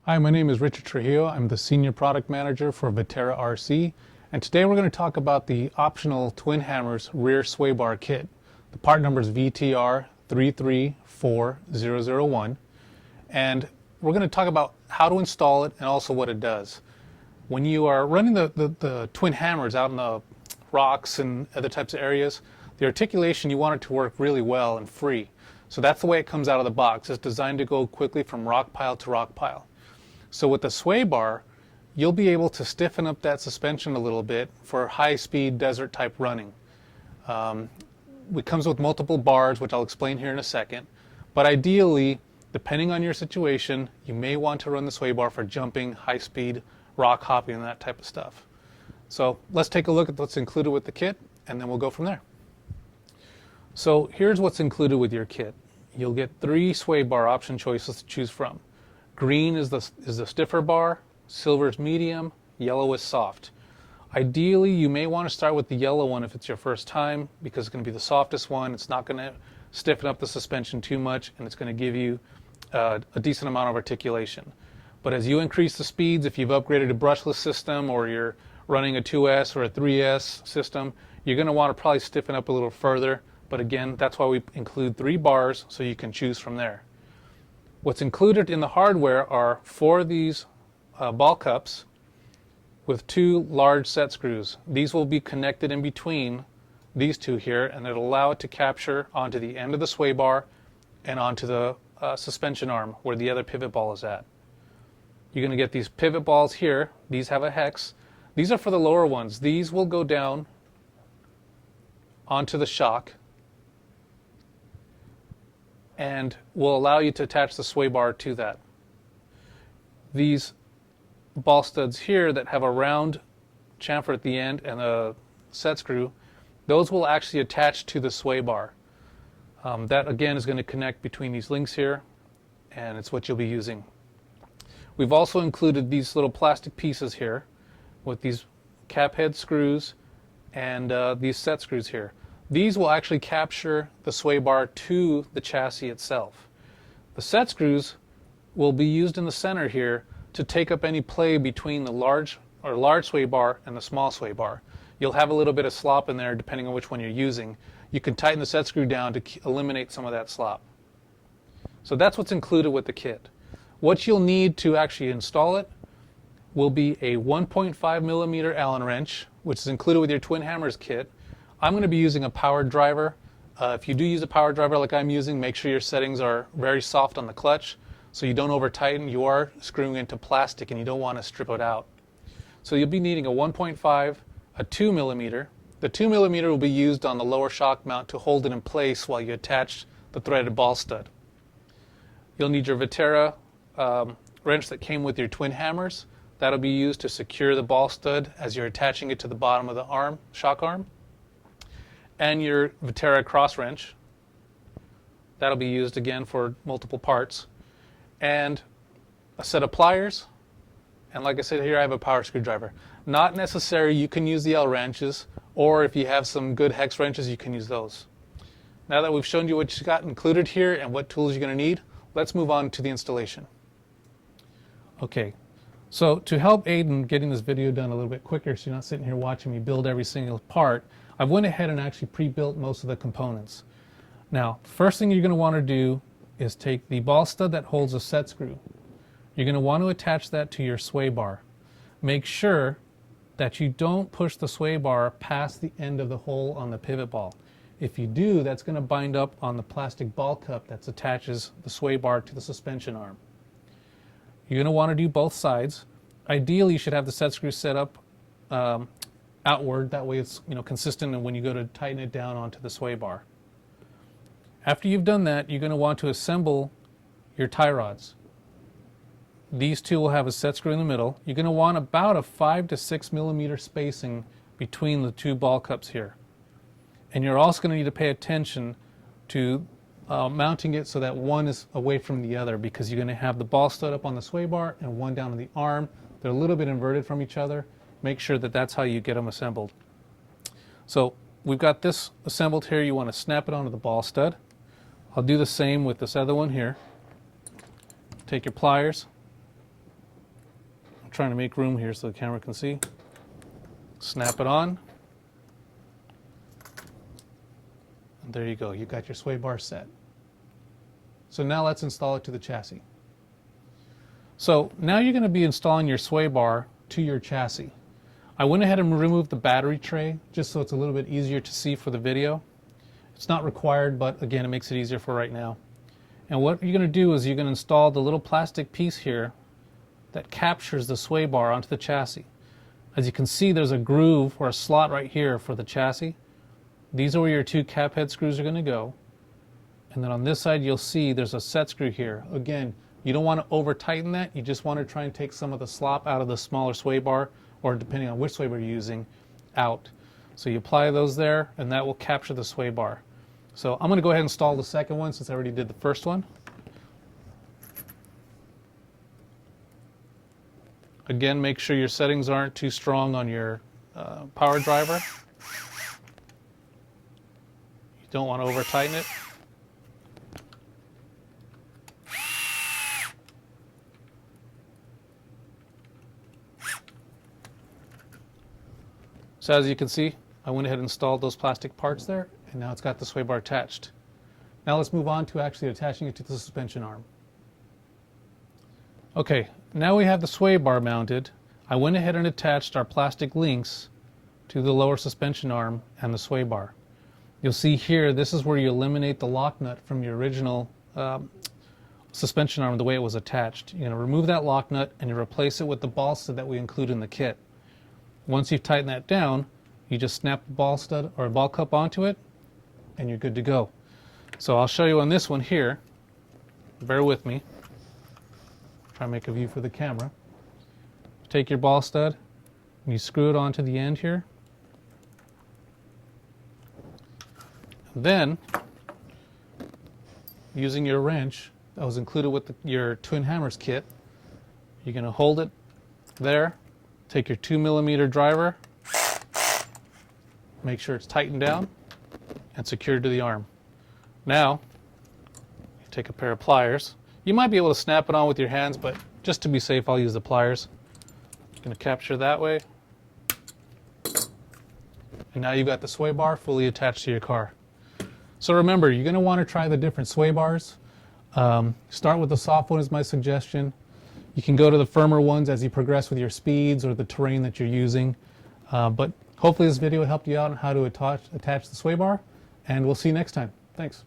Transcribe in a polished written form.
Hi, my name is Richard Trujillo. I'm the Senior Product Manager for Viterra RC, and today we're going to talk about the optional Twin Hammers rear sway bar kit. The part number is VTR334001, and we're going to talk about how to install it and also what it does. When you are running the Twin Hammers out in the rocks and other types of areas, the articulation, you want it to work really well and free. So that's the way it comes out of the box. It's designed to go quickly from rock pile to rock pile. So with the sway bar, you'll be able to stiffen up that suspension a little bit for high-speed desert type running. It comes with multiple bars, which I'll explain here in a second. But ideally, depending on your situation, you may want to run the sway bar for jumping, high-speed rock hopping, and that type of stuff. So let's take a look at what's included with the kit, and then we'll go from there. So here's what's included with your kit. You'll get 3 sway bar option choices to choose from. Green is the stiffer bar, silver is medium, yellow is soft. Ideally, you may want to start with the yellow one if it's your first time, because it's going to be the softest one. It's not going to stiffen up the suspension too much, and it's going to give you a decent amount of articulation. But as you increase the speeds, if you've upgraded a brushless system or you're running a 2S or a 3S system, you're going to want to probably stiffen up a little further. But again, that's why we include 3 bars so you can choose from there. What's included in the hardware are 4 of these ball cups with 2 large set screws. These will be connected in between these 2 here, and it'll allow it to capture onto the end of the sway bar and onto the suspension arm where the other pivot ball is at. You're going to get these pivot balls here. These have a hex. These are for the lower ones. These will go down onto the shock and will allow you to attach the sway bar to that. These ball studs here that have a round chamfer at the end and a set screw, those will actually attach to the sway bar. That again is going to connect between these links here, and it's what you'll be using. We've also included these little plastic pieces here with these cap head screws and these set screws here. These will actually capture the sway bar to the chassis itself. The set screws will be used in the center here to take up any play between the large sway bar and the small sway bar. You'll have a little bit of slop in there depending on which one you're using. You can tighten the set screw down to eliminate some of that slop. So that's what's included with the kit. What you'll need to actually install it will be a 1.5 millimeter Allen wrench, which is included with your Twin Hammers kit. I'm going to be using a powered driver. If you do use a power driver like I'm using, make sure your settings are very soft on the clutch so you don't over tighten. You are screwing into plastic and you don't want to strip it out. So you'll be needing a 1.5, a 2 millimeter. The 2 millimeter will be used on the lower shock mount to hold it in place while you attach the threaded ball stud. You'll need your Viterra wrench that came with your Twin Hammers. That'll be used to secure the ball stud as you're attaching it to the bottom of the arm, shock arm. And your Viterra cross wrench. That'll be used again for multiple parts. And a set of pliers. And like I said here, I have a power screwdriver. Not necessary, you can use the L wrenches, or if you have some good hex wrenches, you can use those. Now that we've shown you what you got included here and what tools you're going to need, let's move on to the installation. Okay, so to help aid in getting this video done a little bit quicker so you're not sitting here watching me build every single part, I went ahead and actually pre-built most of the components. Now, first thing you're going to want to do is take the ball stud that holds a set screw. You're going to want to attach that to your sway bar. Make sure that you don't push the sway bar past the end of the hole on the pivot ball. If you do, that's going to bind up on the plastic ball cup that attaches the sway bar to the suspension arm. You're going to want to do both sides. Ideally, you should have the set screw set up outward. That way it's consistent when you go to tighten it down onto the sway bar. After you've done that, you're going to want to assemble your tie rods. These 2 will have a set screw in the middle. You're going to want about a 5 to 6 millimeter spacing between the 2 ball cups here. And you're also going to need to pay attention to mounting it so that one is away from the other, because you're going to have the ball stud up on the sway bar and one down on the arm. They're a little bit inverted from each other. Make sure that that's how you get them assembled. So we've got this assembled here. You want to snap it onto the ball stud. I'll do the same with this other one here. Take your pliers, trying to make room here so the camera can see. Snap it on. And there you go. You got your sway bar set. So now let's install it to the chassis. So now you're going to be installing your sway bar to your chassis. I went ahead and removed the battery tray just so it's a little bit easier to see for the video. It's not required, but again, it makes it easier for right now. And what you're going to do is you're going to install the little plastic piece here that captures the sway bar onto the chassis. As you can see, there's a groove or a slot right here for the chassis. These are where your two cap head screws are going to go. And then on this side, you'll see there's a set screw here. Again, you don't want to over tighten that. You just want to try and take some of the slop out of the smaller sway bar, or depending on which sway bar you're using, out. So you apply those there, and that will capture the sway bar. So I'm going to go ahead and install the second one since I already did the first one. Again, make sure your settings aren't too strong on your power driver. You don't want to over tighten it. So as you can see, I went ahead and installed those plastic parts there, and now it's got the sway bar attached. Now let's move on to actually attaching it to the suspension arm. Okay, now we have the sway bar mounted. I went ahead and attached our plastic links to the lower suspension arm and the sway bar. You'll see here, this is where you eliminate the lock nut from your original suspension arm the way it was attached. You're going to remove that lock nut and you replace it with the ball stud that we include in the kit. Once you've tightened that down, you just snap the ball stud or ball cup onto it and you're good to go. So I'll show you on this one here. Bear with me. Try and make a view for the camera. Take your ball stud and you screw it onto the end here. And then, using your wrench that was included with your twin hammers kit, you're going to hold it there. Take your 2mm driver, make sure it's tightened down and secured to the arm. Now, you take a pair of pliers. You might be able to snap it on with your hands, but just to be safe, I'll use the pliers. I'm going to capture that way. And now you've got the sway bar fully attached to your car. So remember, you're going to want to try the different sway bars. Start with the soft one is my suggestion. You can go to the firmer ones as you progress with your speeds or the terrain that you're using. But hopefully this video helped you out on how to attach the sway bar, and we'll see you next time. Thanks.